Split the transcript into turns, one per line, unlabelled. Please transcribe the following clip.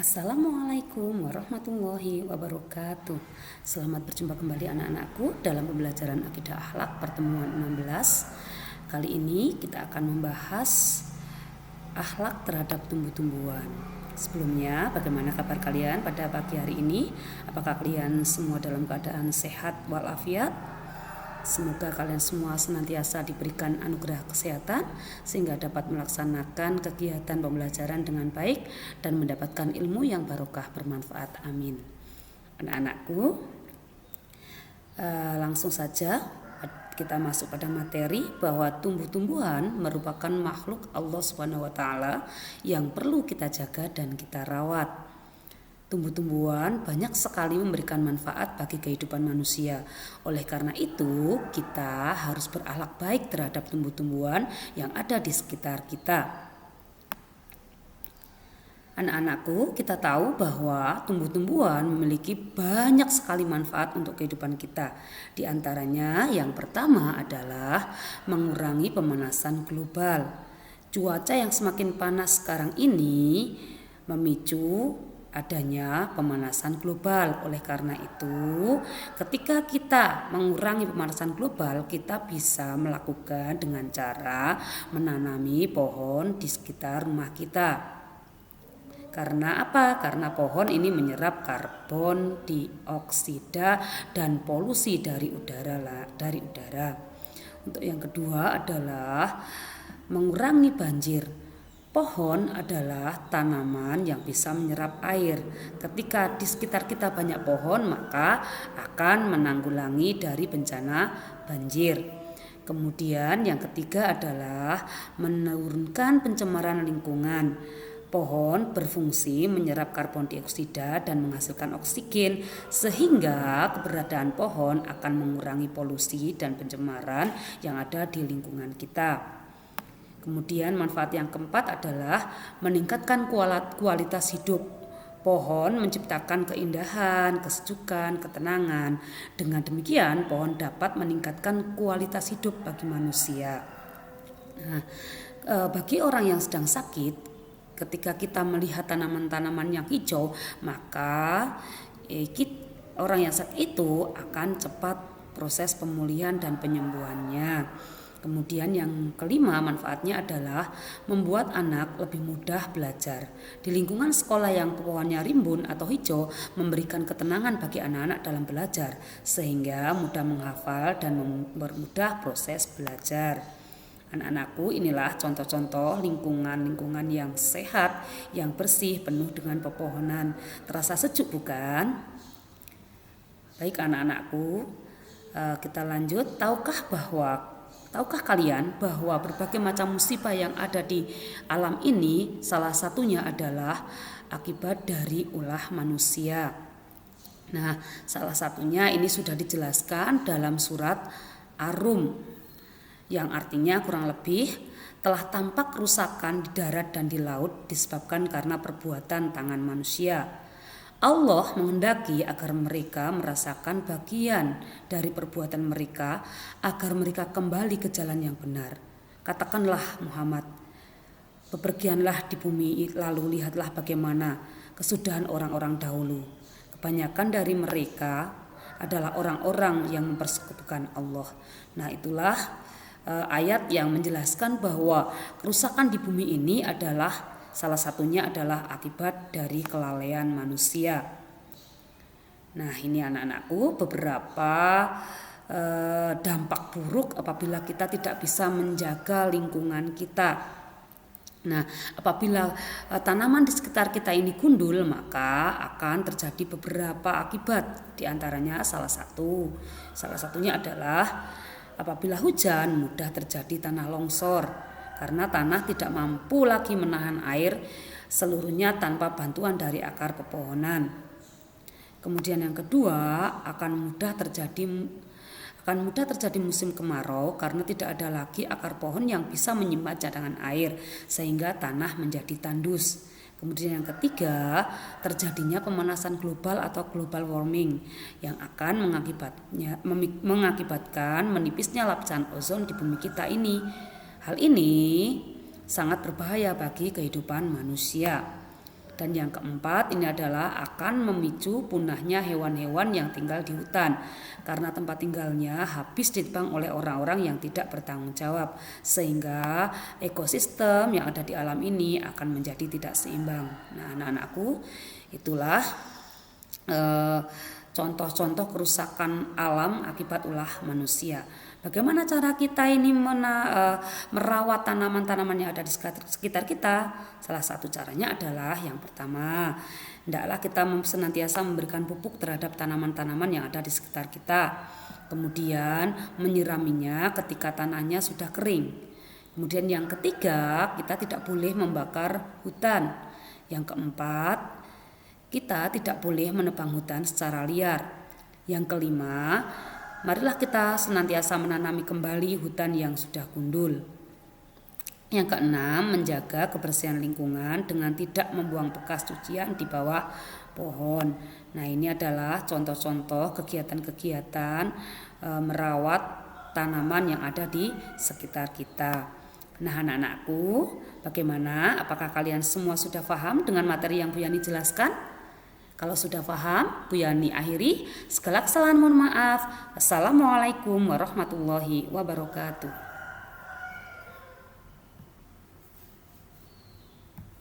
Assalamualaikum warahmatullahi wabarakatuh. Selamat berjumpa kembali anak-anakku dalam pembelajaran Akidah Akhlak pertemuan 16. Kali ini kita akan membahas akhlak terhadap tumbuh-tumbuhan. Sebelumnya, bagaimana kabar kalian pada pagi hari ini? Apakah kalian semua dalam keadaan sehat walafiat? Semoga kalian semua senantiasa diberikan anugerah kesehatan sehingga dapat melaksanakan kegiatan pembelajaran dengan baik dan mendapatkan ilmu yang barokah bermanfaat. Amin. Anak-anakku, langsung saja kita masuk pada materi bahwa tumbuh-tumbuhan merupakan makhluk Allah Subhanahu wa taala yang perlu kita jaga dan kita rawat. Tumbuh-tumbuhan banyak sekali memberikan manfaat bagi kehidupan manusia. Oleh karena itu, kita harus berakhlak baik terhadap tumbuh-tumbuhan yang ada di sekitar kita. Anak-anakku, kita tahu bahwa tumbuh-tumbuhan memiliki banyak sekali manfaat untuk kehidupan kita. Di antaranya, yang pertama adalah mengurangi pemanasan global. Cuaca yang semakin panas sekarang ini memicu adanya pemanasan global. Oleh karena itu, ketika kita mengurangi pemanasan global, kita bisa melakukan dengan cara menanami pohon di sekitar rumah kita. Karena apa? Karena pohon ini menyerap karbon dioksida dan polusi dari udara. Untuk yang kedua adalah mengurangi banjir. Pohon adalah tanaman yang bisa menyerap air. Ketika di sekitar kita banyak pohon, maka akan menanggulangi dari bencana banjir. Kemudian yang ketiga adalah menurunkan pencemaran lingkungan. Pohon berfungsi menyerap karbon dioksida dan menghasilkan oksigen, sehingga keberadaan pohon akan mengurangi polusi dan pencemaran yang ada di lingkungan kita. Kemudian manfaat yang keempat adalah meningkatkan kualitas hidup. Pohon menciptakan keindahan, kesejukan, ketenangan. Dengan demikian, pohon dapat meningkatkan kualitas hidup bagi manusia. Nah, bagi orang yang sedang sakit, ketika kita melihat tanaman-tanaman yang hijau, maka orang yang sakit itu akan cepat proses pemulihan dan penyembuhannya. Kemudian yang kelima manfaatnya adalah membuat anak lebih mudah belajar. Di lingkungan sekolah yang pohonnya rimbun atau hijau memberikan ketenangan bagi anak-anak dalam belajar sehingga mudah menghafal dan mempermudah proses belajar. Anak-anakku, inilah contoh-contoh lingkungan yang sehat, yang bersih, penuh dengan pepohonan. Terasa sejuk bukan? Baik anak-anakku, kita lanjut. Tahukah kalian bahwa berbagai macam musibah yang ada di alam ini salah satunya adalah akibat dari ulah manusia. Nah, salah satunya ini sudah dijelaskan dalam surat Ar-Rum, yang artinya kurang lebih telah tampak kerusakan di darat dan di laut disebabkan karena perbuatan tangan manusia. Allah menghendaki agar mereka merasakan bagian dari perbuatan mereka agar mereka kembali ke jalan yang benar. Katakanlah Muhammad, bepergianlah di bumi lalu lihatlah bagaimana kesudahan orang-orang dahulu. Kebanyakan dari mereka adalah orang-orang yang mempersekutukan Allah. Nah, itulah ayat yang menjelaskan bahwa kerusakan di bumi ini adalah salah satunya adalah akibat dari kelalaian manusia. Nah, ini anak-anakku beberapa dampak buruk apabila kita tidak bisa menjaga lingkungan kita. Nah, apabila tanaman di sekitar kita ini gundul, maka akan terjadi beberapa akibat. Di antaranya salah satunya adalah apabila hujan mudah terjadi tanah longsor. Karena tanah tidak mampu lagi menahan air seluruhnya tanpa bantuan dari akar pepohonan. Kemudian yang kedua, akan mudah terjadi musim kemarau karena tidak ada lagi akar pohon yang bisa menyimpan cadangan air sehingga tanah menjadi tandus. Kemudian yang ketiga, terjadinya pemanasan global atau global warming yang akan mengakibatkan menipisnya lapisan ozon di bumi kita ini. Hal ini sangat berbahaya bagi kehidupan manusia. Dan yang keempat ini adalah akan memicu punahnya hewan-hewan yang tinggal di hutan karena tempat tinggalnya habis ditebang oleh orang-orang yang tidak bertanggung jawab, sehingga ekosistem yang ada di alam ini akan menjadi tidak seimbang. Nah, anak-anakku, itulah contoh-contoh kerusakan alam akibat ulah manusia. Bagaimana cara kita ini merawat tanaman-tanaman yang ada di sekitar kita? Salah satu caranya adalah yang pertama, hendaklah kita senantiasa memberikan pupuk terhadap tanaman-tanaman yang ada di sekitar kita. Kemudian menyiraminya ketika tanahnya sudah kering. Kemudian yang ketiga, kita tidak boleh membakar hutan. Yang keempat, kita tidak boleh menebang hutan secara liar. Yang kelima, marilah kita senantiasa menanami kembali hutan yang sudah gundul. Yang keenam, menjaga kebersihan lingkungan dengan tidak membuang bekas cucian di bawah pohon. Nah, ini adalah contoh-contoh kegiatan-kegiatan merawat tanaman yang ada di sekitar kita. Nah, anak-anakku, bagaimana? Apakah kalian semua sudah paham dengan materi yang Bu Yani jelaskan? Kalau sudah paham, Bu Yani akhiri. Segala kesalahan mohon maaf. Assalamualaikum warahmatullahi wabarakatuh.